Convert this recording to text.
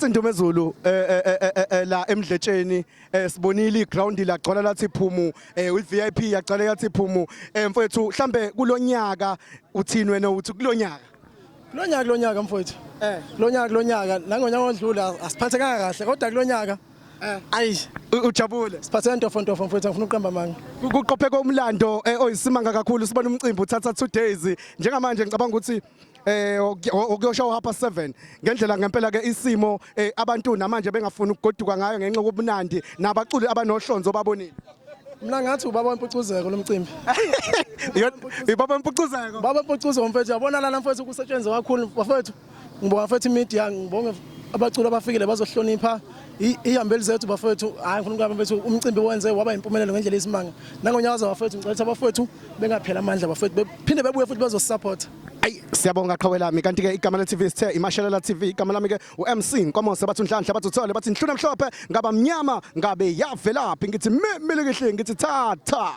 Sindumezulu la emdletsheni sibonile iground lagcwala lathi phumu with VIP yagcwala yathi phumu mfowethu mhlambe kulonyaka uthini wena uthi kulonyaka mfowethu kulonyaka nangonyaka odlula asiphathekanga kahle kodwa kulonyaka ayi ujabule siphathe ntofontofo mfowethu ngifuna uqamba amanga kuqopheka umlando oyisimanga kakhulu sibona umcimbi uthatha 2 days njengamanje ngicabanga ukuthi okuyoshawa hapa 7 ngendlela ngempela ke isimo abantu namanje bengafuni ukugoduka ngayo ngenxa kobunandi nabaculi abanohlonzo babonile mina ngathi ubaba wempucuzeko lomcimbi ibaba wempucuzeko baba wempucuzeko mfethu yabona lana mfethu kusetshenzwe kakhulu bafethu ngibonga mfethu media ngibonge abaculi abafikile bazohlonipha ihambeli zethu bafethu hayi ngifuna ukubamba mfethu umcimbi wenze waba impumelelo ngendlela esimanga nangonyaka bafethu ngicela abafethu bengaphela amandla bafethu bephinde bebuye futhi bazosupporta. Ayi siyabonga qhawelami kanti ke igama le TV sithe iMashalela TV igama lami ke uMC Nkomoze bathi Nhlanhla bathi uthole bathi Nhluna mhlophe ngaba mnyama ngabe yavelaphi ngithi mele kehle ngithi thatha.